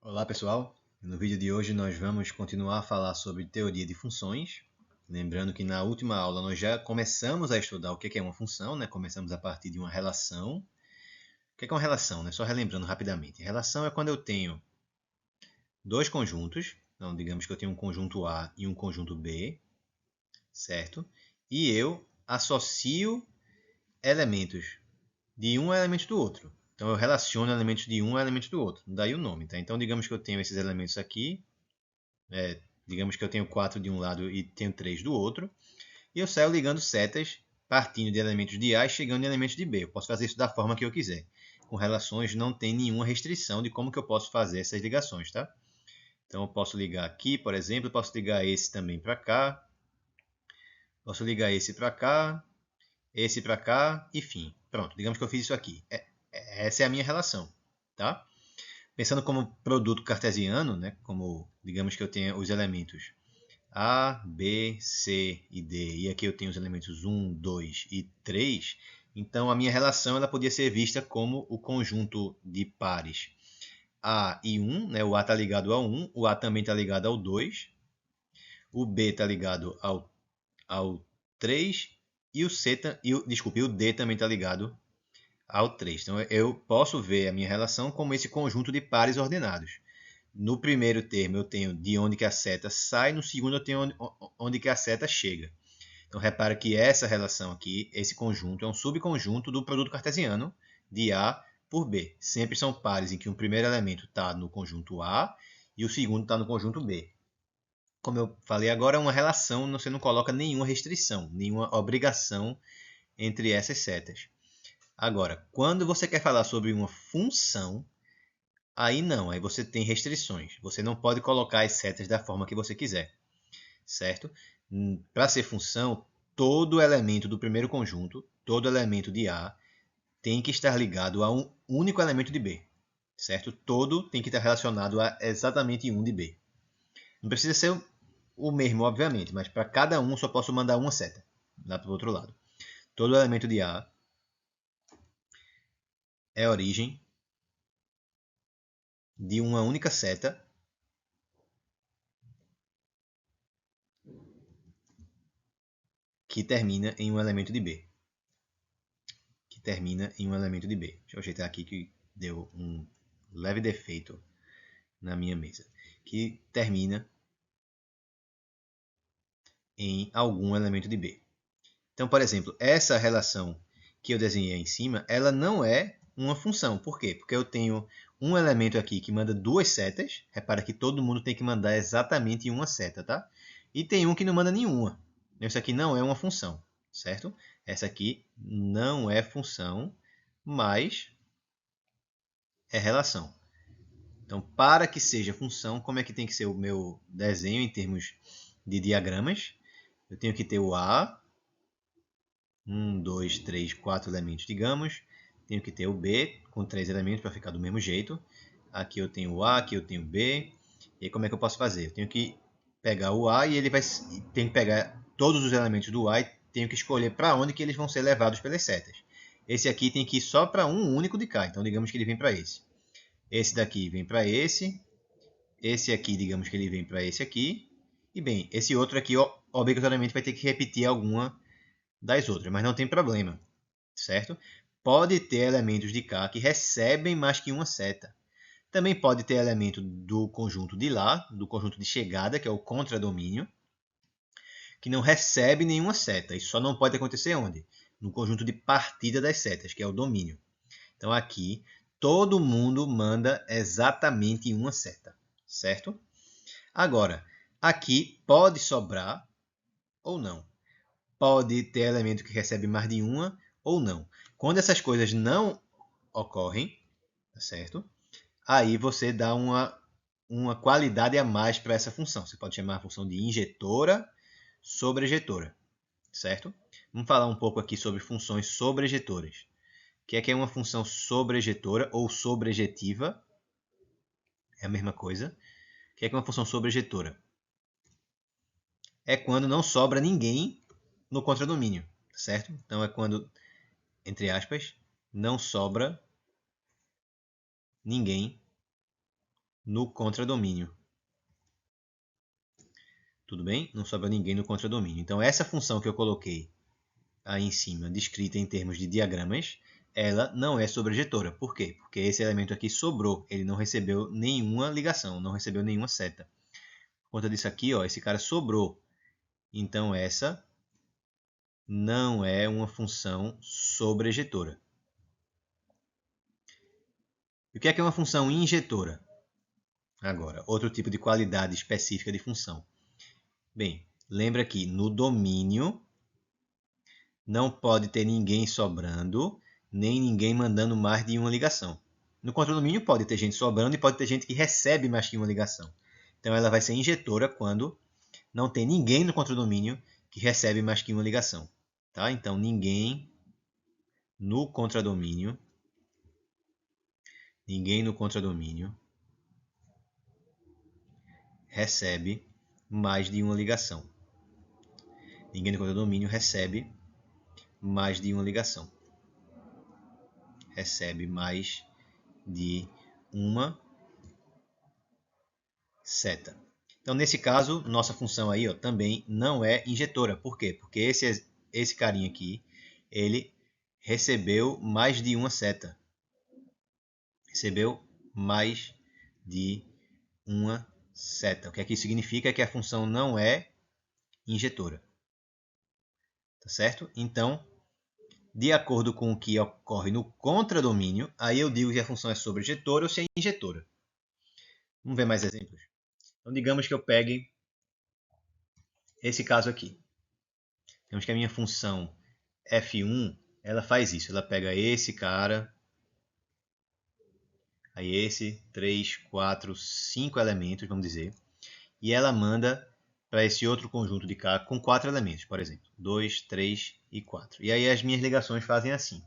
Olá pessoal, no vídeo de hoje nós vamos continuar a falar sobre teoria de funções. Lembrando que na última aula nós já começamos a estudar o que é uma função, né? Começamos a partir de uma relação. O que é uma relação? Né? Só relembrando rapidamente. Relação é quando eu tenho dois conjuntos, então digamos que eu tenho um conjunto A e um conjunto B, certo? E eu associo elementos de um a elementos do outro. Então eu relaciono elementos de um a elementos do outro, daí o nome. Tá? Então digamos que eu tenho esses elementos aqui, digamos que eu tenho 4 de um lado e tenho 3 do outro, e eu saio ligando setas partindo de elementos de A e chegando em elementos de B. Eu posso fazer isso da forma que eu quiser. Com relações não tem nenhuma restrição de como que eu posso fazer essas ligações, tá? Então eu posso ligar aqui, por exemplo, posso ligar esse também para cá, posso ligar esse para cá, enfim. Pronto, digamos que eu fiz isso aqui. Essa é a minha relação, tá? Pensando como produto cartesiano, né? Como digamos que eu tenha os elementos A, B, C e D, e aqui eu tenho os elementos 1, 2 e 3, então a minha relação ela podia ser vista como o conjunto de pares A e 1, né? O A está ligado ao 1, o A também está ligado ao 2, o B está ligado ao 3 e o C, desculpe, o D também está ligado ao 3. Então eu posso ver a minha relação como esse conjunto de pares ordenados. No primeiro termo eu tenho de onde que a seta sai, no segundo eu tenho onde que a seta chega. Então repara que essa relação aqui, esse conjunto, é um subconjunto do produto cartesiano de A por B. Sempre são pares em que o primeiro elemento está no conjunto A e o segundo está no conjunto B. Como eu falei agora, é uma relação, você não coloca nenhuma restrição, nenhuma obrigação entre essas setas. Agora, quando você quer falar sobre uma função, aí não, aí você tem restrições. Você não pode colocar as setas da forma que você quiser, certo? Para ser função, todo elemento do primeiro conjunto, todo elemento de A, tem que estar ligado a um único elemento de B, certo? Todo tem que estar relacionado a exatamente um de B. Não precisa ser o mesmo, obviamente, mas para cada um só posso mandar uma seta lá para o outro lado. Todo elemento de A é origem de uma única seta que termina em um elemento de B. Que termina em um elemento de B. Deixa eu ajeitar aqui que deu um leve defeito na minha mesa. Que termina em algum elemento de B. Então, por exemplo, essa relação que eu desenhei em cima, ela não é uma função. Por quê? Porque eu tenho um elemento aqui que manda duas setas. Repara que todo mundo tem que mandar exatamente uma seta, tá? E tem um que não manda nenhuma. Isso aqui não é uma função, certo? Essa aqui não é função, mas é relação. Então, para que seja função, como é que tem que ser o meu desenho em termos de diagramas? Eu tenho que ter o A, 1, 2, 3, 4 elementos, digamos. Tenho que ter o B com 3 elementos para ficar do mesmo jeito. Aqui eu tenho o A, aqui eu tenho o B. E aí como é que eu posso fazer? Eu tenho que pegar o A e ele vai tem que pegar todos os elementos do A e tenho que escolher para onde que eles vão ser levados pelas setas. Esse aqui tem que ir só para um único de cá. Então digamos que ele vem para esse. Esse daqui vem para esse. Esse aqui, digamos que ele vem para esse aqui. E bem, esse outro aqui obrigatoriamente vai ter que repetir alguma das outras, mas não tem problema, certo? Pode ter elementos de cá que recebem mais que uma seta. Também pode ter elemento do conjunto de lá, do conjunto de chegada, que é o contradomínio, que não recebe nenhuma seta. Isso só não pode acontecer onde? No conjunto de partida das setas, que é o domínio. Então aqui, todo mundo manda exatamente uma seta, certo? Agora, aqui pode sobrar ou não. Pode ter elemento que recebe mais de uma ou não. Quando essas coisas não ocorrem, tá certo? Aí você dá uma qualidade a mais para essa função. Você pode chamar a função de injetora, sobrejetora, certo? Vamos falar um pouco aqui sobre funções sobrejetoras. O que é uma função sobrejetora ou sobrejetiva? É a mesma coisa. O que é uma função sobrejetora? É quando não sobra ninguém no contradomínio, certo? Então é quando, entre aspas, não sobra ninguém no contradomínio. Tudo bem? Não sobra ninguém no contradomínio. Então, essa função que eu coloquei aí em cima, descrita em termos de diagramas, ela não é sobrejetora. Por quê? Porque esse elemento aqui sobrou. Ele não recebeu nenhuma ligação, não recebeu nenhuma seta. Por conta disso aqui, ó, esse cara sobrou. Então, essa não é uma função sobrejetora. E o que é uma função injetora? Agora, outro tipo de qualidade específica de função. Bem, lembra que no domínio não pode ter ninguém sobrando, nem ninguém mandando mais de uma ligação. No contradomínio pode ter gente sobrando e pode ter gente que recebe mais que uma ligação. Então ela vai ser injetora quando não tem ninguém no contradomínio que recebe mais que uma ligação. Tá? Então ninguém no contradomínio recebe mais de uma ligação. Ninguém no contradomínio recebe mais de uma ligação. Recebe mais de uma seta. Então, nesse caso, nossa função aí também não é injetora. Por quê? Porque esse carinha aqui, ele recebeu mais de uma seta. Recebeu mais de uma seta. O que aqui significa é que a função não é injetora. Tá certo? Então, de acordo com o que ocorre no contradomínio, aí eu digo que a função é sobrejetora ou se é injetora. Vamos ver mais exemplos. Então, digamos que eu pegue esse caso aqui. Digamos que a minha função F1, ela faz isso. Ela pega esse cara, aí esse, 3, 4, 5 elementos, vamos dizer, e ela manda para esse outro conjunto de K com 4 elementos, por exemplo, 2, 3 e 4. E aí as minhas ligações fazem assim.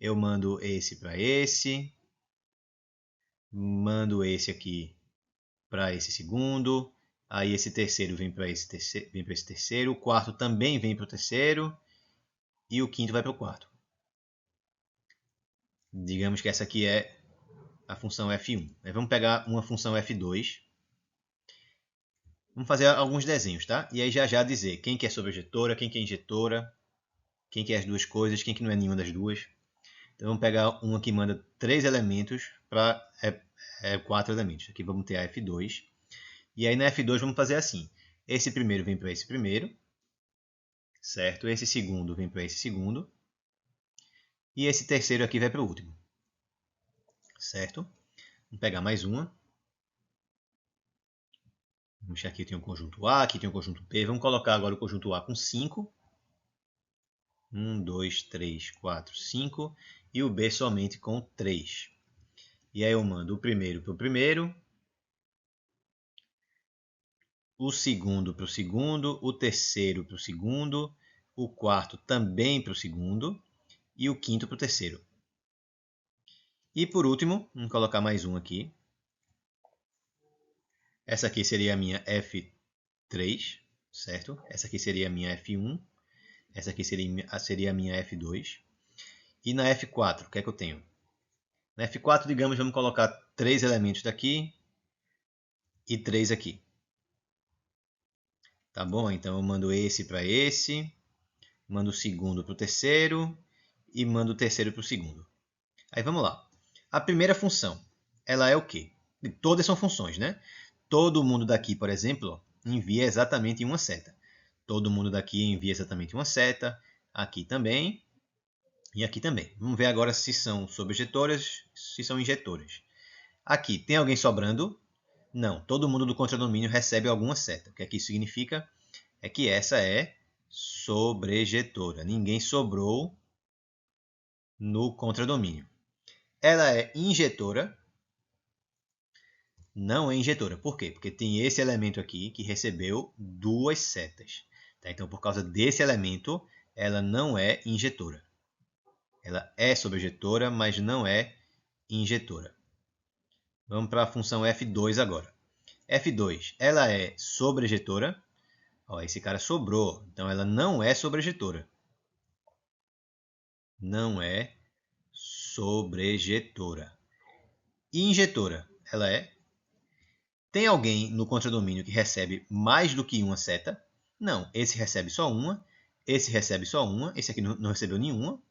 Eu mando esse para esse, mando esse aqui para esse segundo, aí esse terceiro vem para esse terceiro, o quarto também vem para o terceiro e o quinto vai para o quarto. Digamos que essa aqui é a função F1. Vamos pegar uma função F2. Vamos fazer alguns desenhos, tá? E aí já dizer quem que é sobrejetora, quem que é injetora, quem que é as duas coisas, quem que não é nenhuma das duas. Então vamos pegar uma que manda 3 elementos para 4 elementos. Aqui vamos ter a F2. E aí na F2 vamos fazer assim. Esse primeiro vem para esse primeiro, certo? Esse segundo vem para esse segundo. E esse terceiro aqui vai para o último, certo? Vamos pegar mais uma. Vamos aqui tem um conjunto A, aqui tem um conjunto B. Vamos colocar agora o conjunto A com 5. 1, 2, 3, 4, 5. E o B somente com 3. E aí eu mando o primeiro para o primeiro, o segundo para o segundo, o terceiro para o segundo, o quarto também para o segundo e o quinto para o terceiro. E por último, vamos colocar mais um aqui. Essa aqui seria a minha F3, certo? Essa aqui seria a minha F1. Essa aqui seria a minha F2. E na F4, o que é que eu tenho? Na F4, digamos, vamos colocar 3 elementos daqui e 3 aqui. Tá bom? Então eu mando esse para esse, mando o segundo para o terceiro e mando o terceiro para o segundo. Aí vamos lá. A primeira função, ela é o quê? Todas são funções, né? Todo mundo daqui, por exemplo, envia exatamente uma seta. Todo mundo daqui envia exatamente uma seta. Aqui também. E aqui também. Vamos ver agora se são sobjetoras, se são injetoras. Aqui, tem alguém sobrando? Não. Todo mundo do contradomínio recebe alguma seta. O que aqui significa é que essa é sobrejetora. Ninguém sobrou no contradomínio. Ela é injetora? Não é injetora. Por quê? Porque tem esse elemento aqui que recebeu 2 setas. Tá? Então, por causa desse elemento, ela não é injetora. Ela é sobrejetora, mas não é injetora. Vamos para a função F2 agora. F2, ela é sobrejetora? Ó, esse cara sobrou, então ela não é sobrejetora. Não é sobrejetora. E injetora, ela é? Tem alguém no contradomínio que recebe mais do que uma seta? Não, esse recebe só uma, esse recebe só uma, esse aqui não recebeu nenhuma,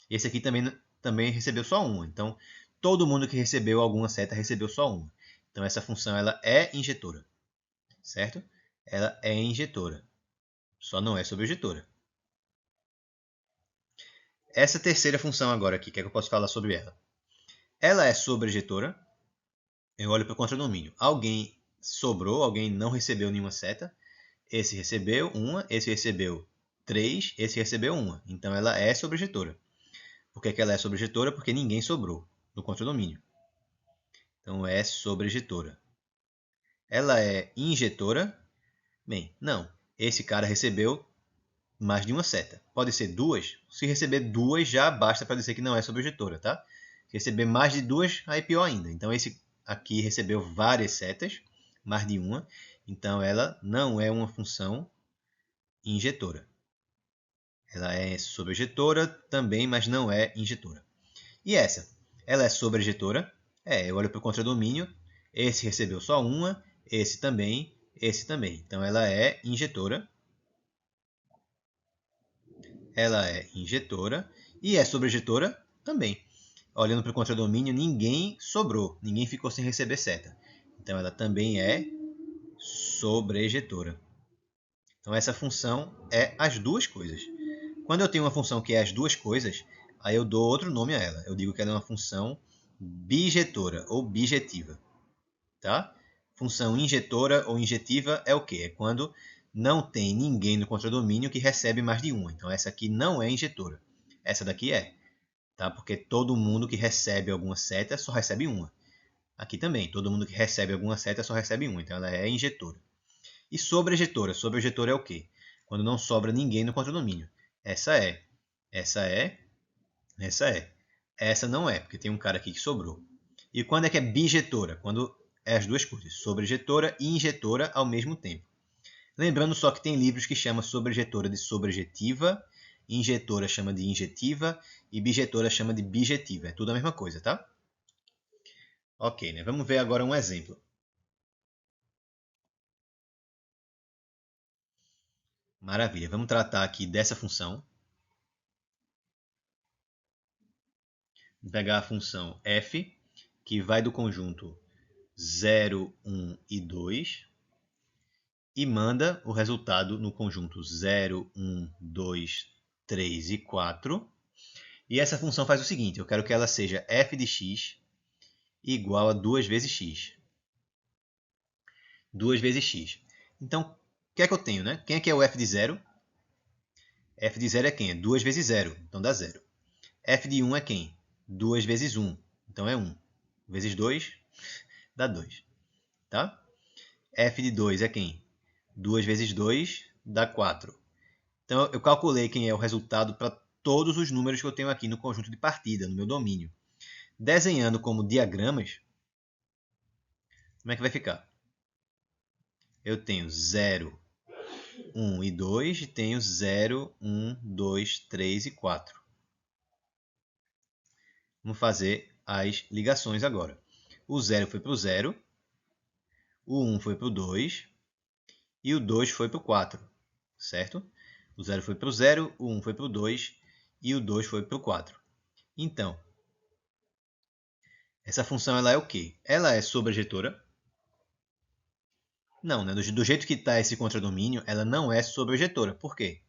esse aqui também recebeu só uma. Então, todo mundo que recebeu alguma seta recebeu só uma. Então, essa função ela é injetora, certo? Ela é injetora, só não é sobrejetora. Essa terceira função agora aqui, o que é que eu posso falar sobre ela? Ela é sobrejetora. Eu olho para o contradomínio. Alguém sobrou, alguém não recebeu nenhuma seta. Esse recebeu uma, esse recebeu 3, esse recebeu uma. Então ela é sobrejetora. Por que ela é sobrejetora? Porque ninguém sobrou no contradomínio. Então é sobrejetora. Ela é injetora? Bem, não. Esse cara recebeu mais de uma seta. Pode ser duas. Se receber duas, já basta para dizer que não é sobrejetora, tá? Se receber mais de duas, aí pior ainda. Então esse aqui recebeu várias setas, mais de uma. Então ela não é uma função injetora. Ela é sobrejetora também, mas não é injetora. E essa? Ela é sobrejetora? Eu olho para o contradomínio. Esse recebeu só uma, esse também, esse também. Então ela é injetora. Ela é injetora e é sobrejetora também. Olhando para o contradomínio, ninguém sobrou, ninguém ficou sem receber seta. Então ela também é sobrejetora. Então essa função é as duas coisas. Quando eu tenho uma função que é as duas coisas, aí eu dou outro nome a ela. Eu digo que ela é uma função bijetora ou bijetiva. Tá? Função injetora ou injetiva é o quê? É quando não tem ninguém no contradomínio que recebe mais de uma. Então essa aqui não é injetora. Essa daqui é. Tá? Porque todo mundo que recebe alguma seta só recebe uma. Aqui também, todo mundo que recebe alguma seta só recebe uma. Então ela é injetora. E sobrejetora? Sobrejetora é o quê? Quando não sobra ninguém no contradomínio. Essa é. Essa é. Essa é. Essa não é, porque tem um cara aqui que sobrou. E quando é que é bijetora? Quando é as duas coisas, sobrejetora e injetora ao mesmo tempo. Lembrando só que tem livros que chamam sobrejetora de sobrejetiva, injetora chama de injetiva e bijetora chama de bijetiva. É tudo a mesma coisa, tá? Ok, né? Vamos ver agora um exemplo. Maravilha. Vamos tratar aqui dessa função. Vou pegar a função f, que vai do conjunto 0, 1 e 2, e manda o resultado no conjunto 0, 1, 2, 3 e 4. E essa função faz o seguinte, eu quero que ela seja f de x igual a 2 vezes x. 2 vezes x. Então, o que é que eu tenho, né? Quem é que é o f de 0? F de 0 é quem? É 2 vezes 0, então dá 0. F de 1 é quem? 2 vezes 1, então é 1. Vezes 2 dá 2. Tá? F de 2 é quem? 2 vezes 2 dá 4. Então eu calculei quem é o resultado para todos os números que eu tenho aqui no conjunto de partida, no meu domínio. Desenhando como diagramas, como é que vai ficar? Eu tenho 0, 1 e 2 e tenho 0, 1, 2, 3 e 4. Vamos fazer as ligações agora. O 0 foi para o 0, o 1 foi para o 2 e o 2 foi para o 4, certo? O 0 foi para o 0, o 1 foi para o 2 e o 2 foi para o 4. Então, essa função ela é o quê? Ela é sobrejetora? Não, né? Do jeito que está esse contradomínio, ela não é sobrejetora. Por quê?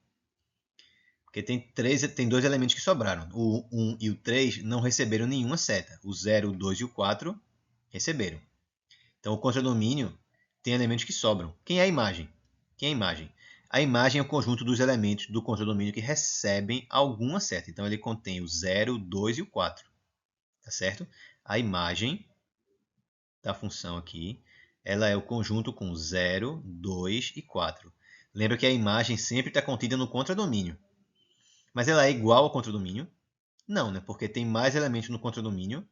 Porque tem dois elementos que sobraram. O 1 e o 3 não receberam nenhuma seta. O 0, o 2 e o 4 receberam. Então, o contradomínio tem elementos que sobram. Quem é a imagem? Quem é a imagem? A imagem é o conjunto dos elementos do contradomínio que recebem alguma seta. Então, ele contém o 0, o 2 e o 4. Tá certo? A imagem da função aqui, ela é o conjunto com 0, 2 e 4. Lembra que a imagem sempre está contida no contradomínio. Mas ela é igual ao contradomínio? Não, né? Porque tem mais elementos no contradomínio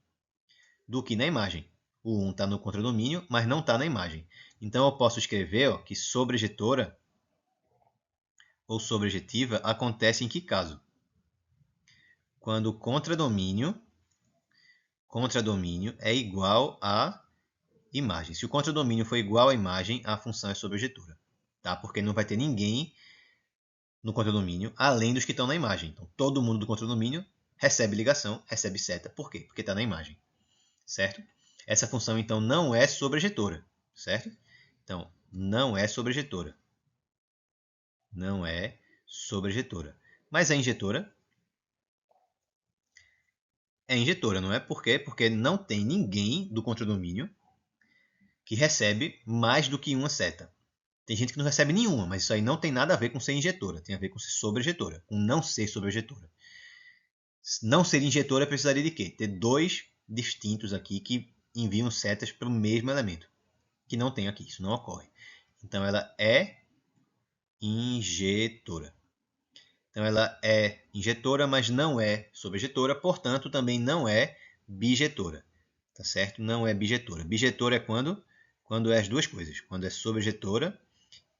do que na imagem. O 1 está no contradomínio, mas não está na imagem. Então eu posso escrever que sobrejetora ou sobrejetiva acontece em que caso? Quando o contradomínio é igual a imagem. Se o contradomínio for igual à imagem, a função é sobrejetora. Tá? Porque não vai ter ninguém no contradomínio além dos que estão na imagem. Então, todo mundo do contradomínio recebe ligação, recebe seta. Por quê? Porque está na imagem. Certo? Essa função, então, não é sobrejetora. Certo? Então, não é sobrejetora. Não é sobrejetora. Mas é injetora? É injetora, não é? Por quê? Porque não tem ninguém do contradomínio que recebe mais do que uma seta. Tem gente que não recebe nenhuma, mas isso aí não tem nada a ver com ser injetora. Tem a ver com ser sobrejetora, com não ser sobrejetora. Não ser injetora precisaria de quê? Ter dois distintos aqui que enviam setas para o mesmo elemento. Que não tem aqui, isso não ocorre. Então ela é injetora. Então ela é injetora, mas não é sobrejetora, portanto também não é bijetora. Tá certo? Não é bijetora. Bijetora é quando é as duas coisas, quando é sobrejetora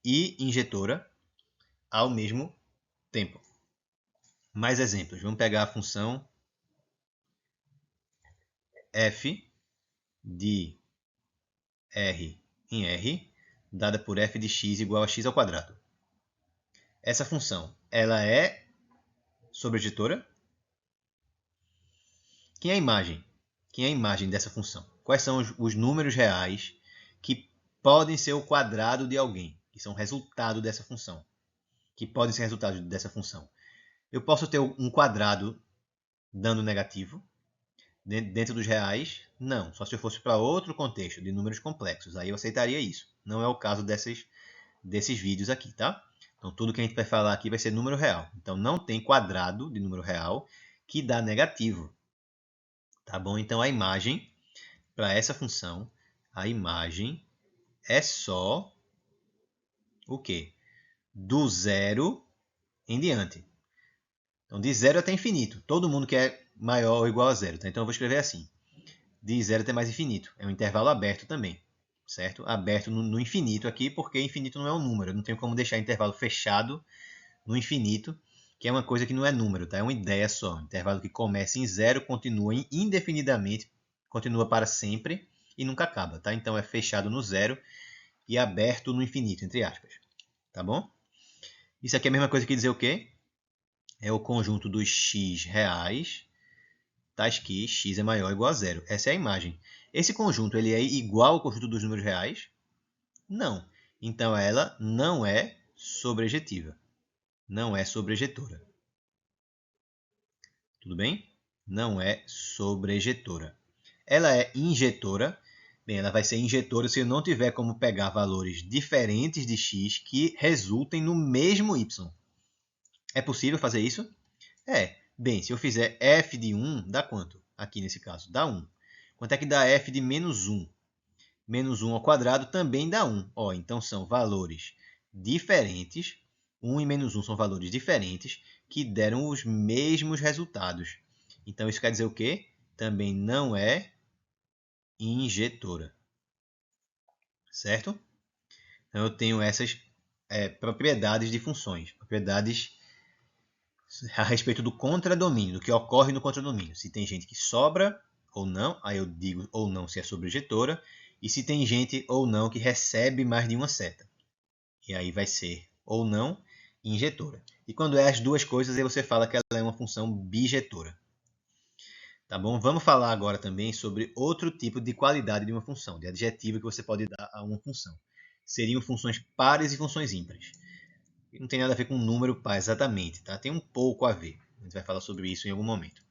e injetora ao mesmo tempo. Mais exemplos. Vamos pegar a função f de r em r, dada por f de x igual a x ao quadrado. Essa função, ela é sobrejetora? Quem é a imagem? Quem é a imagem dessa função? Quais são os números reais que podem ser o quadrado de alguém, que são resultado dessa função? Que podem ser resultado dessa função. Eu posso ter um quadrado dando negativo dentro dos reais? Não, só se eu fosse para outro contexto de números complexos. Aí eu aceitaria isso. Não é o caso desses vídeos aqui, tá? Então tudo que a gente vai falar aqui vai ser número real. Então não tem quadrado de número real que dá negativo. Tá bom? Então a imagem para essa função, a imagem é só o quê? Do zero em diante. Então, de zero até infinito. Todo mundo quer maior ou igual a zero. Tá? Então, eu vou escrever assim. De zero até mais infinito. É um intervalo aberto também. Certo? Aberto no infinito aqui, porque infinito não é um número. Eu não tenho como deixar intervalo fechado no infinito, que é uma coisa que não é número. Tá? É uma ideia só. Um intervalo que começa em zero, continua indefinidamente, continua para sempre e nunca acaba. Tá? Então, é fechado no zero e aberto no infinito, entre aspas. Tá bom? Isso aqui é a mesma coisa que dizer o quê? É o conjunto dos x reais, tais que x é maior ou igual a zero. Essa é a imagem. Esse conjunto ele é igual ao conjunto dos números reais? Não. Então ela não é sobrejetiva. Não é sobrejetora. Tudo bem? Não é sobrejetora. Ela é injetora. Bem, ela vai ser injetora se eu não tiver como pegar valores diferentes de x que resultem no mesmo y. É possível fazer isso? É. Bem, se eu fizer f de 1, dá quanto? Aqui nesse caso, dá 1. Quanto é que dá f de menos 1? Menos 1 ao quadrado também dá 1. Ó, então são valores diferentes. 1 e menos 1 são valores diferentes que deram os mesmos resultados. Então isso quer dizer o quê? Também não é injetora. Certo? Então eu tenho essas propriedades de funções. Propriedades a respeito do contradomínio, do que ocorre no contradomínio. Se tem gente que sobra ou não, aí eu digo ou não se é sobrejetora, e se tem gente ou não que recebe mais de uma seta. E aí vai ser ou não injetora. E quando é as duas coisas, aí você fala que ela é uma função bijetora. Tá bom? Vamos falar agora também sobre outro tipo de qualidade de uma função, de adjetivo que você pode dar a uma função. Seriam funções pares e funções ímpares. Não tem nada a ver com número par exatamente, tá? Tem um pouco a ver. A gente vai falar sobre isso em algum momento.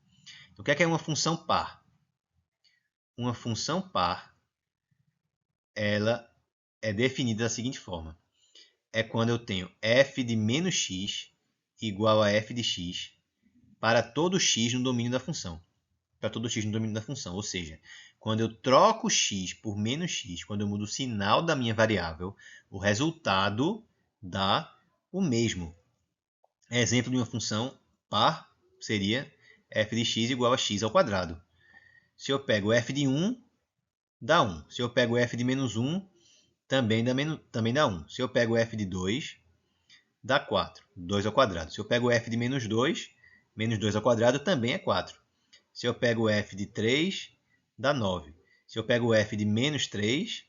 Então, o que é uma função par? Uma função par, ela é definida da seguinte forma. É quando eu tenho f de menos x igual a f de x para todo x no domínio da função. Para todo x no domínio da função. Ou seja, quando eu troco x por menos x, quando eu mudo o sinal da minha variável, o resultado dá o mesmo. Exemplo de uma função par seria f de x igual a x ao quadrado. Se eu pego f de 1, dá 1. Se eu pego f de menos 1, também dá 1. Se eu pego f de 2, dá 4. 2 ao quadrado. Se eu pego f de menos 2 ao quadrado também é 4. Se eu pego f de 3, dá 9. Se eu pego o f de menos 3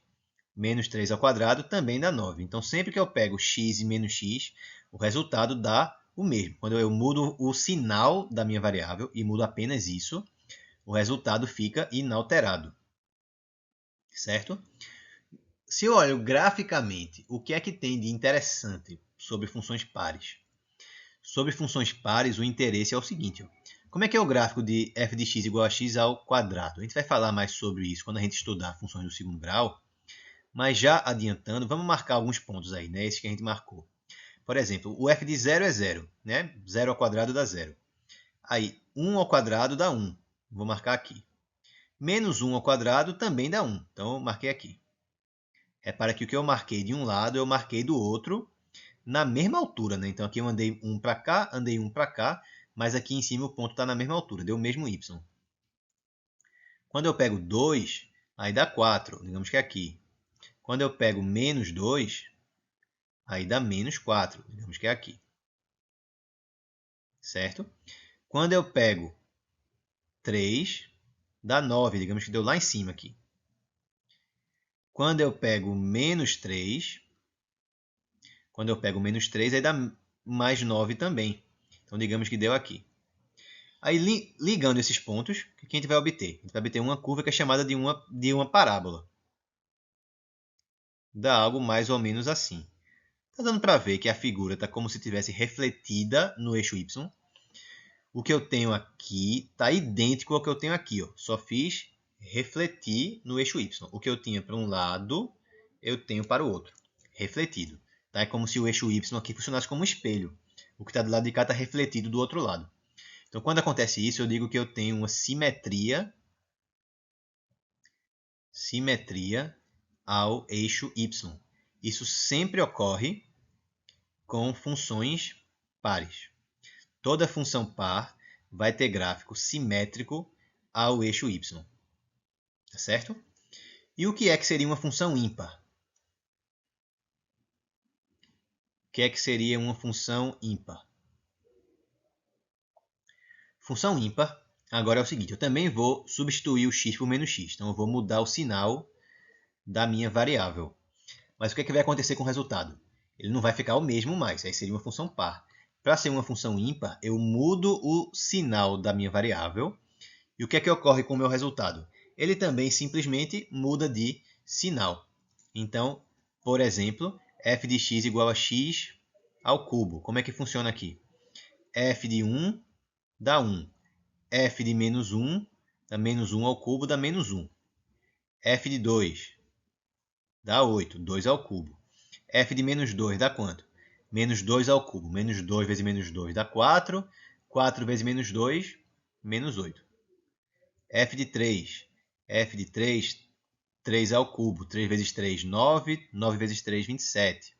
ao quadrado também dá 9. Então, sempre que eu pego x e menos x, o resultado dá o mesmo. Quando eu mudo o sinal da minha variável e mudo apenas isso, o resultado fica inalterado. Certo? Se eu olho graficamente, o que é que tem de interessante sobre funções pares? Sobre funções pares, o interesse é o seguinte. Como é que é o gráfico de f de x igual a x ao quadrado? A gente vai falar mais sobre isso quando a gente estudar funções do segundo grau. Mas já adiantando, vamos marcar alguns pontos aí, né? Esses que a gente marcou. Por exemplo, o f de 0 é 0, né? 0 ao quadrado dá 0. Aí, 1 ao quadrado dá 1. Vou marcar aqui. Menos 1 ao quadrado também dá 1. Então, eu marquei aqui. Repara que o que eu marquei de um lado, eu marquei do outro na mesma altura, né? Então, aqui eu andei 1 para cá, andei 1 para cá, mas aqui em cima o ponto está na mesma altura, deu o mesmo y. Quando eu pego 2, aí dá 4, digamos que é aqui. Quando eu pego menos 2, aí dá menos 4, digamos que é aqui. Certo? Quando eu pego 3, dá 9, digamos que deu lá em cima aqui. Quando eu pego menos 3, aí dá mais 9 também. Então, digamos que deu aqui. Aí, ligando esses pontos, o que a gente vai obter? A gente vai obter uma curva que é chamada de uma parábola. Dá algo mais ou menos assim. Está dando para ver que a figura está como se tivesse refletida no eixo y. O que eu tenho aqui está idêntico ao que eu tenho aqui. Ó. Só fiz refletir no eixo y. O que eu tinha para um lado, eu tenho para o outro. Refletido. Tá? É como se o eixo y aqui funcionasse como um espelho. O que está do lado de cá está refletido do outro lado. Então, quando acontece isso, eu digo que eu tenho uma simetria ao eixo y. Isso sempre ocorre com funções pares. Toda função par vai ter gráfico simétrico ao eixo y. Tá certo? E o que é que seria uma função ímpar? O que é que seria uma função ímpar? Função ímpar, agora é o seguinte, eu também vou substituir o x por menos x. Então, eu vou mudar o sinal da minha variável. Mas o que é que vai acontecer com o resultado? Ele não vai ficar o mesmo mais, aí seria uma função par. Para ser uma função ímpar, eu mudo o sinal da minha variável. E o que é que ocorre com o meu resultado? Ele também simplesmente muda de sinal. Então, por exemplo, f de x igual a x ao cubo. Como é que funciona aqui? F de 1 dá 1. F de menos 1 dá menos 1 ao cubo, dá menos 1. F de 2 dá 8, 2 ao cubo. F de menos 2 dá quanto? Menos 2 ao cubo. Menos 2 vezes menos 2 dá 4. 4 vezes menos 2, menos 8. F de 3. F de 3, 3 ao cubo. 3 vezes 3, 9. 9 vezes 3, 27.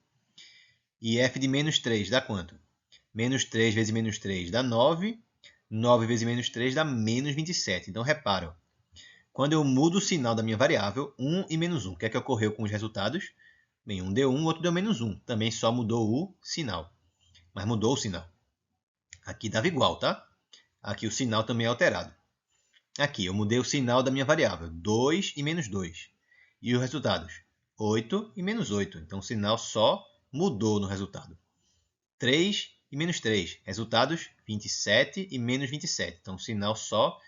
E f de menos 3 dá quanto? Menos 3 vezes menos 3 dá 9. 9 vezes menos 3 dá menos 27. Então, repara, quando eu mudo o sinal da minha variável, 1 e menos 1, o que é que ocorreu com os resultados? Bem, um deu 1, o outro deu menos 1. Também só mudou o sinal. Mas mudou o sinal. Aqui dava igual, tá? Aqui o sinal também é alterado. Aqui eu mudei o sinal da minha variável, 2 e menos 2. E os resultados? 8 e menos 8. Então o sinal só mudou no resultado. 3 e menos 3. Resultados 27 e menos 27. Então o sinal só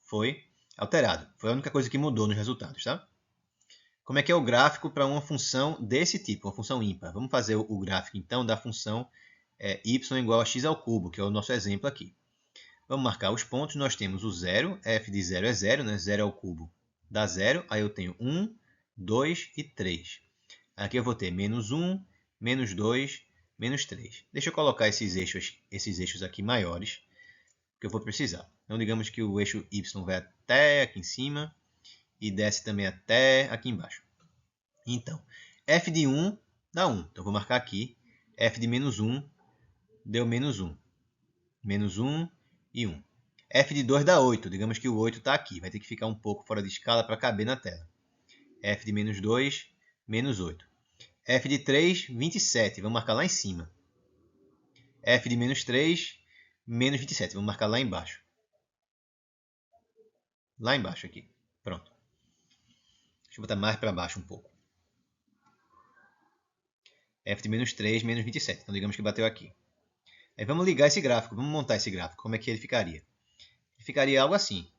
foi alterado. Foi a única coisa que mudou nos resultados, tá? Como é que é o gráfico para uma função desse tipo, uma função ímpar? Vamos fazer o gráfico, então, da função y igual a x ao cubo, que é o nosso exemplo aqui. Vamos marcar os pontos. Nós temos o 0, f de 0 é 0, né? 0 ao cubo dá 0. Aí eu tenho 1, 2 e 3. Aqui eu vou ter menos 1, menos 2, menos 3. Deixa eu colocar esses eixos aqui maiores, que eu vou precisar. Então, digamos que o eixo y vai até aqui em cima e desce também até aqui embaixo. Então, f de 1 dá 1. Então, vou marcar aqui. F de menos 1 deu menos 1. Menos 1 e 1. F de 2 dá 8. Digamos que o 8 está aqui. Vai ter que ficar um pouco fora de escala para caber na tela. F de menos 2, menos 8. F de 3, 27. Vamos marcar lá em cima. F de menos 3, menos 27. Vamos marcar lá embaixo. Lá embaixo aqui. Pronto. Deixa eu botar mais para baixo um pouco. F de menos 3 menos 27. Então, digamos que bateu aqui. Aí vamos ligar esse gráfico, vamos montar esse gráfico. Como é que ele ficaria? Ele ficaria algo assim.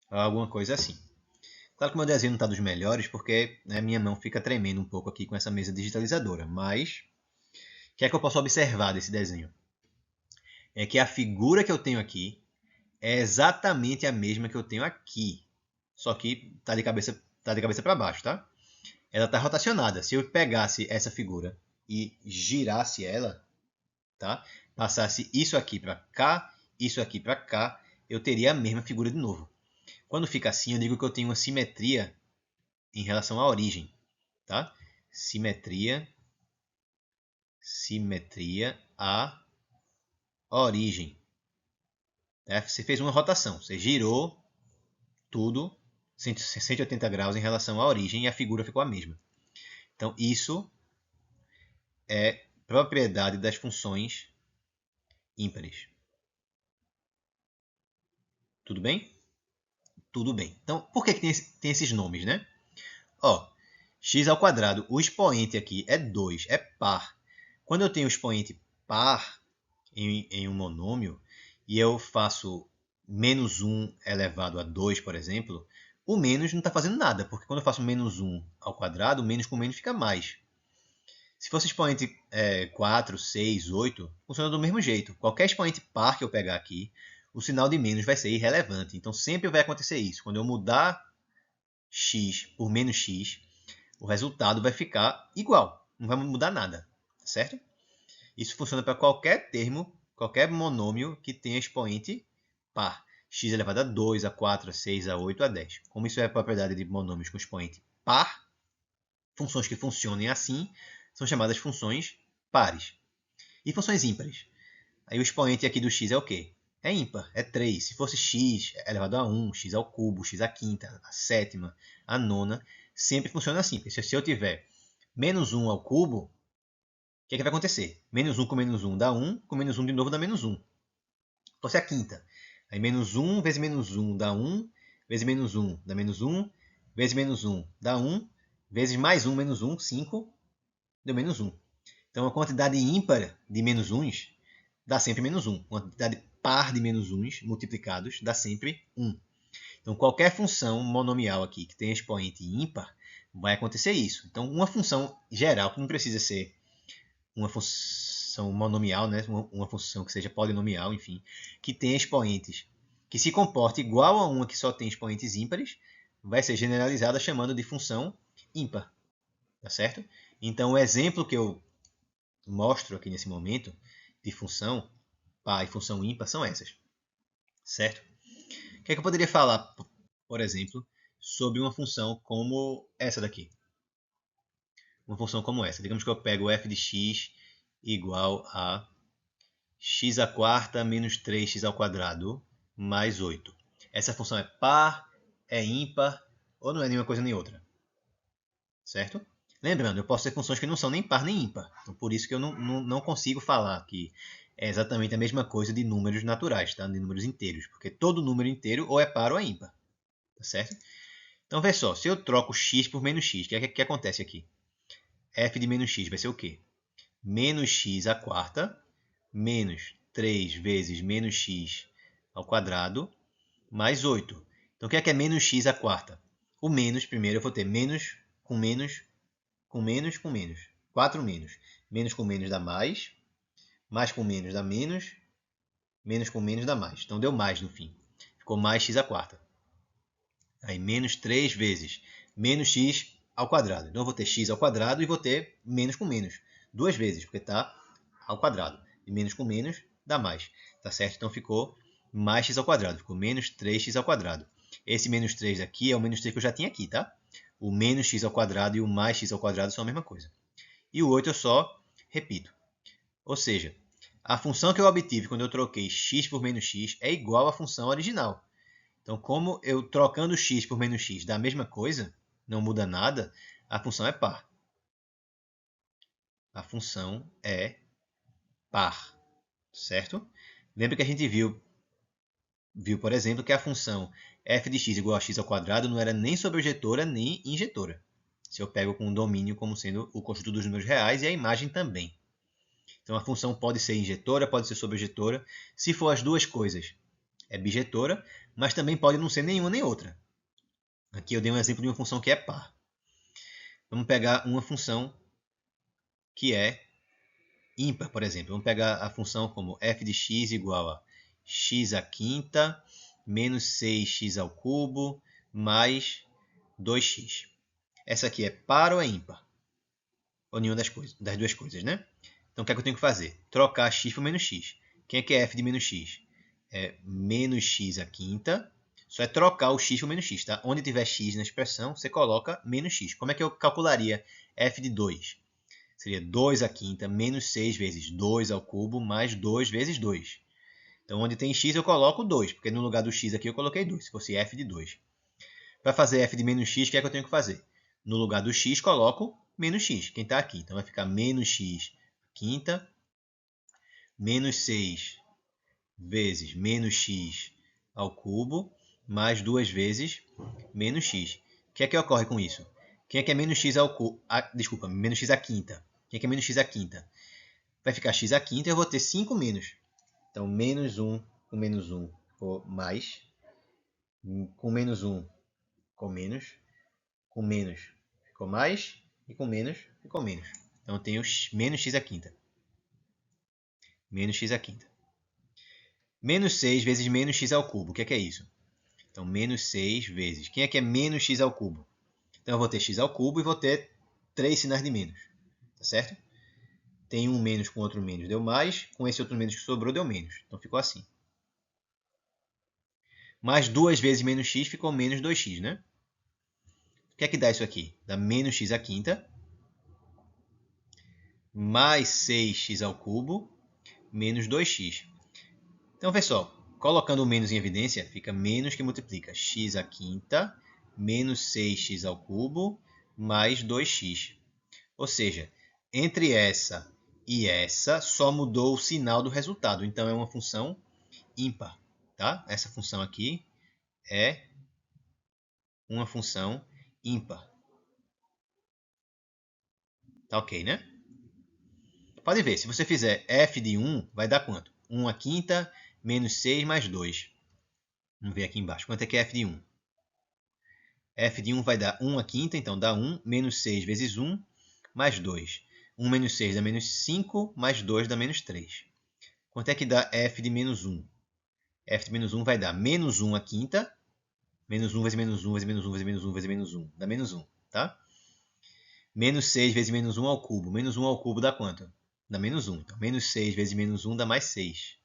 Alguma coisa assim. Claro que o meu desenho não está dos melhores, porque né, minha mão fica tremendo um pouco aqui com essa mesa digitalizadora. Mas, o que é que eu posso observar desse desenho? É que a figura que eu tenho aqui é exatamente a mesma que eu tenho aqui. Só que está de cabeça para baixo, tá? Ela está rotacionada. Se eu pegasse essa figura e girasse ela, tá? Passasse isso aqui para cá, isso aqui para cá, eu teria a mesma figura de novo. Quando fica assim, eu digo que eu tenho uma simetria em relação à origem, tá? Simetria à origem. Você fez uma rotação, você girou tudo 180 graus em relação à origem e a figura ficou a mesma. Então, isso é propriedade das funções ímpares. Tudo bem? Tudo bem. Então, por que tem esses nomes, né? Ó, x ao quadrado, o expoente aqui é 2, é par. Quando eu tenho o expoente par em um monômio e eu faço menos 1 elevado a 2, por exemplo, o menos não está fazendo nada, porque quando eu faço menos 1 ao quadrado, menos com menos fica mais. Se fosse expoente 4, 6, 8, funciona do mesmo jeito. Qualquer expoente par que eu pegar aqui, o sinal de menos vai ser irrelevante. Então sempre vai acontecer isso. Quando eu mudar x por menos x, o resultado vai ficar igual. Não vai mudar nada, certo? Isso funciona para qualquer termo, qualquer monômio que tenha expoente par. X elevado a 2, a 4, a 6, a 8, a 10. Como isso é propriedade de monômios com expoente par, funções que funcionem assim são chamadas funções pares. E funções ímpares? Aí o expoente aqui do x é o quê? É ímpar, é 3. Se fosse x elevado a 1, x ao cubo, x à quinta, a sétima, a nona, sempre funciona assim. Porque se eu tiver menos 1 ao cubo, o que vai acontecer? Menos 1 com menos 1 dá 1, com menos 1 de novo dá menos 1. Fosse a quinta. Aí menos 1 vezes menos 1 dá 1, vezes menos 1 dá menos 1, vezes menos 1 dá 1, vezes mais 1 menos 1, 5, deu menos 1. Então a quantidade ímpar de menos 1 dá sempre menos 1. A quantidade par de menos 1 multiplicados dá sempre 1. Então qualquer função monomial aqui que tenha expoente ímpar, vai acontecer isso. Então uma função geral, que não precisa ser uma função monomial, né? uma função que seja polinomial, enfim, que tenha expoentes que se comporte igual a uma que só tem expoentes ímpares, vai ser generalizada chamando de função ímpar. Tá certo? Então o exemplo que eu mostro aqui nesse momento de função par e função ímpar são essas. Certo? O que é que eu poderia falar, por exemplo, sobre uma função como essa daqui? Uma função como essa. Digamos que eu pego f de x igual a x à quarta menos 3x ao quadrado mais 8. Essa função é par, é ímpar ou não é nenhuma coisa nem outra? Certo? Lembrando, eu posso ter funções que não são nem par nem ímpar. Então, por isso que eu não consigo falar que é exatamente a mesma coisa de números naturais, tá? De números inteiros. Porque todo número inteiro ou é par ou é ímpar. Tá certo? Então, vê só. Se eu troco x por menos x, o que acontece aqui? F de menos x vai ser o quê? Menos x à quarta menos 3 vezes menos x ao quadrado mais 8. Então, o que é menos x à quarta? O menos, primeiro, eu vou ter menos com menos com menos com menos. 4 menos. Menos com menos dá mais com menos dá menos com menos dá mais. Então, deu mais no fim. Ficou mais x à quarta. Aí, menos 3 vezes menos x ao quadrado. Então, eu vou ter x ao quadrado e vou ter menos com menos. Duas vezes, porque está ao quadrado. E menos com menos dá mais. Tá certo? Então, ficou mais x ao quadrado. Ficou menos 3x ao quadrado. Esse menos 3 aqui é o menos 3 que eu já tinha aqui, tá? O menos x ao quadrado e o mais x ao quadrado são a mesma coisa. E o 8 eu só repito. Ou seja, a função que eu obtive quando eu troquei x por menos x é igual à função original. Então, como eu trocando x por menos x dá a mesma coisa, não muda nada, a função é par. A função é par, certo? Lembra que a gente viu viu, por exemplo, que a função f de x igual a x ao quadrado não era nem sobrejetora nem injetora. Se eu pego com o domínio como sendo o conjunto dos números reais e a imagem também. Então a função pode ser injetora, pode ser sobrejetora. Se for as duas coisas, é bijetora, mas também pode não ser nenhuma nem outra. Aqui eu dei um exemplo de uma função que é par. Vamos pegar uma função que é ímpar, por exemplo. Vamos pegar a função como f de x igual a x à quinta menos 6x ao cubo mais 2x. Essa aqui é par ou é ímpar? Ou nenhuma das duas coisas, né? Então o que é que eu tenho que fazer? Trocar x por menos x. Quem é que é f de menos x? É menos x à quinta. Só é trocar o x por menos x, tá? Onde tiver x na expressão, você coloca menos x. Como é que eu calcularia f de 2? Seria 2 à quinta menos 6 vezes 2 ao cubo mais 2 vezes 2. Então, onde tem x, eu coloco 2, porque no lugar do x aqui eu coloquei 2, se fosse f de 2. Para fazer f de menos x, o que é que eu tenho que fazer? No lugar do x, coloco menos x, quem está aqui. Então, vai ficar menos x quinta menos 6 vezes menos x ao cubo mais 2 vezes menos x. O que é que ocorre com isso? Quem é que é menos x ao cubo? Desculpa, menos x à quinta. Quem é que é menos x à quinta? Vai ficar x à quinta e eu vou ter 5 menos. Então, menos 1 com menos 1 ficou mais. Com menos 1 ficou menos. Com menos ficou mais. E com menos ficou menos. Então, eu tenho menos x à quinta. Menos x à quinta. Menos 6 vezes menos x ao cubo. O que é isso? Então, menos 6 vezes. Quem é que é menos x ao cubo? Então, eu vou ter x ao cubo e vou ter 3 sinais de menos. Tá certo? Tem um menos com outro menos, deu mais. Com esse outro menos que sobrou, deu menos. Então, ficou assim. Mais 2 vezes menos x ficou menos 2x, né? O que é que dá isso aqui? Dá menos x à quinta, mais 6x ao cubo, menos 2x. Então, pessoal, colocando o menos em evidência, fica menos que multiplica x à quinta, menos 6x ao cubo, mais 2x. Ou seja, entre essa e essa, só mudou o sinal do resultado. Então, é uma função ímpar. Tá? Essa função aqui é uma função ímpar. Tá ok, né? Pode ver, se você fizer f de 1, vai dar quanto? 1 à quinta menos 6 mais 2. Vamos ver aqui embaixo. Quanto é que é f de 1? F de 1 vai dar 1 à quinta, então dá 1, menos 6 vezes 1, mais 2. 1 menos 6 dá menos 5, mais 2 dá menos 3. Quanto é que dá f de menos 1? F de menos 1 vai dar menos 1 à quinta, menos 1 vezes menos 1 vezes menos 1 vezes menos 1 vezes menos 1, dá menos 1, tá? Menos 6 vezes menos 1 ao cubo. Menos 1 ao cubo dá quanto? Dá menos 1. Então, menos 6 vezes menos 1 dá mais 6.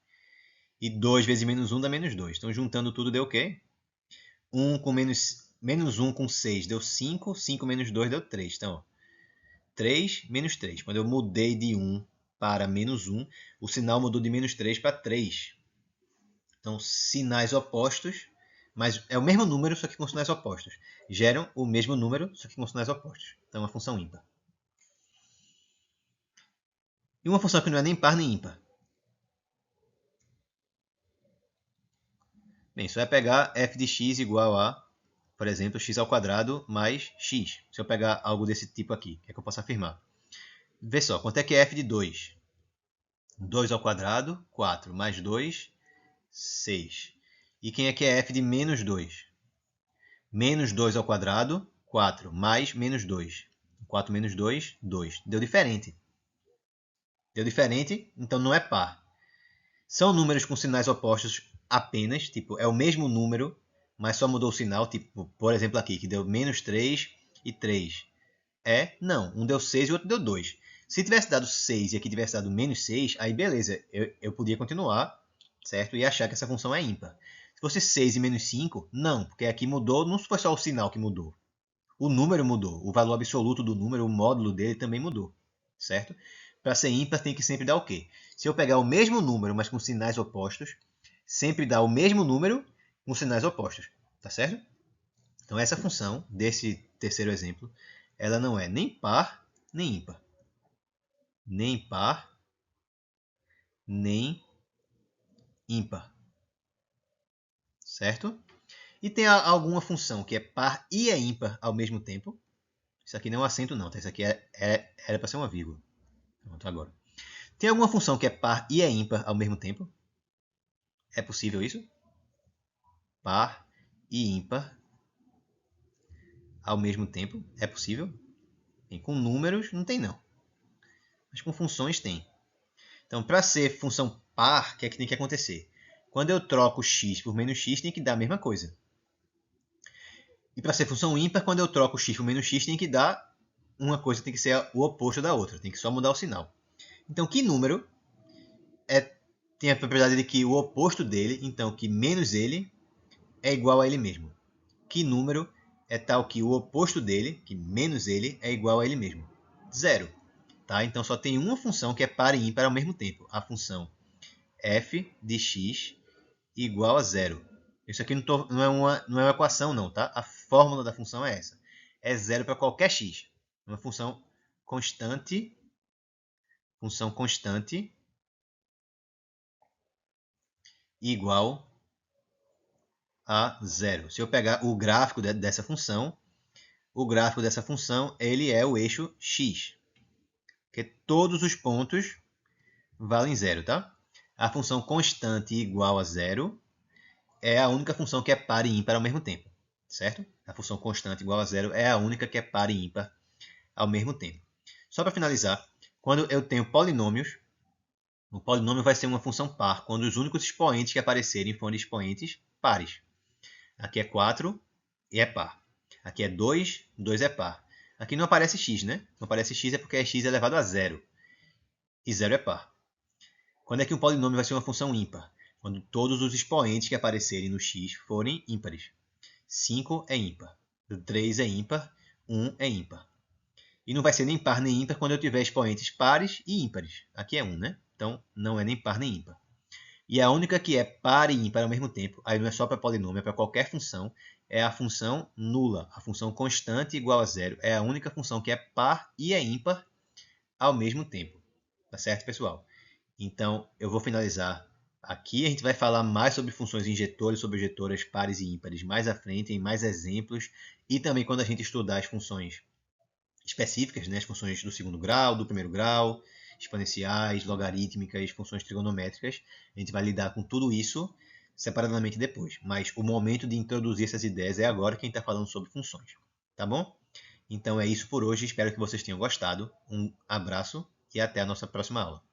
E 2 vezes menos 1 dá menos 2. Então, juntando tudo, deu o quê? 1 com menos 1 com 6 deu 5. 5 menos 2 deu 3. Então, ó, 3 menos 3. Quando eu mudei de 1 para menos 1, o sinal mudou de menos 3 para 3. Então, sinais opostos, mas é o mesmo número, só que com sinais opostos. Geram o mesmo número, só que com sinais opostos. Então, é uma função ímpar. E uma função que não é nem par nem ímpar. Bem, só é pegar f de x igual a, por exemplo, x ao quadrado mais x. Se eu pegar algo desse tipo aqui, o que é que eu posso afirmar? Vê só, quanto é que é f de 2? 2 ao quadrado, 4, mais 2, 6. E quem é que é f de menos 2? Menos 2 ao quadrado, 4, mais menos 2. 4 menos 2, 2. Deu diferente. Deu diferente, então não é par. São números com sinais opostos apenas, tipo, é o mesmo número, mas só mudou o sinal, tipo, por exemplo aqui, que deu menos 3 e 3. Não, um deu 6 e o outro deu 2. Se tivesse dado 6 e aqui tivesse dado menos 6, aí beleza, eu podia continuar, certo? E achar que essa função é ímpar. Se fosse 6 e menos 5, não, porque aqui mudou, não foi só o sinal que mudou. O número mudou, o valor absoluto do número, o módulo dele também mudou, certo? Para ser ímpar tem que sempre dar o quê? Se eu pegar o mesmo número, mas com sinais opostos, sempre dá o mesmo número com sinais opostos, tá certo? Então essa função desse terceiro exemplo, ela não é nem par nem ímpar. Nem par nem ímpar. certo? E tem alguma função que é par e é ímpar ao mesmo tempo. Isso aqui não é um acento não, tá? Isso aqui era para ser uma vírgula. Pronto, agora. Tem alguma função que é par e é ímpar ao mesmo tempo? É possível isso? Par e ímpar ao mesmo tempo? É possível? E com números não tem não. Mas com funções tem. Então, para ser função par, o que é que tem que acontecer? Quando eu troco x por menos x, tem que dar a mesma coisa. E para ser função ímpar, quando eu troco x por menos x, tem que dar uma coisa, tem que ser o oposto da outra. Tem que só mudar o sinal. Então, que número tem a propriedade de que o oposto dele, então que menos ele, é igual a ele mesmo? Que número é tal que o oposto dele, que menos ele, é igual a ele mesmo? Zero. Tá? Então, só tem uma função que é par e ímpar ao mesmo tempo. A função f de x igual a zero. Isso aqui não é uma equação, não, tá? A fórmula da função é essa. É zero para qualquer x. Uma função constante igual a zero. Se eu pegar o gráfico dessa função, ele é o eixo x. Porque todos os pontos valem zero, tá? A função constante igual a zero é a única função que é par e ímpar ao mesmo tempo, certo? A função constante igual a zero é a única que é par e ímpar ao mesmo tempo. Só para finalizar, quando eu tenho polinômios, o polinômio vai ser uma função par quando os únicos expoentes que aparecerem forem expoentes pares. Aqui é 4 e é par. Aqui é 2, 2 é par. Aqui não aparece x, né? Não aparece x é porque x é elevado a zero. E zero é par. Quando é que um polinômio vai ser uma função ímpar? Quando todos os expoentes que aparecerem no x forem ímpares. 5 é ímpar, 3 é ímpar, 1 é ímpar. E não vai ser nem par nem ímpar quando eu tiver expoentes pares e ímpares. Aqui é 1, né? Então não é nem par nem ímpar. E a única que é par e ímpar ao mesmo tempo, aí não é só para polinômio, é para qualquer função, é a função nula. A função constante igual a zero é a única função que é par e é ímpar ao mesmo tempo. Tá certo, pessoal? Então, eu vou finalizar aqui. A gente vai falar mais sobre funções injetores, sobre objetoras pares e ímpares mais à frente, em mais exemplos. E também quando a gente estudar as funções específicas, né? As funções do segundo grau, do primeiro grau, exponenciais, logarítmicas, funções trigonométricas. A gente vai lidar com tudo isso separadamente depois. Mas o momento de introduzir essas ideias é agora que a gente está falando sobre funções. Tá bom? Então é isso por hoje. Espero que vocês tenham gostado. Um abraço e até a nossa próxima aula.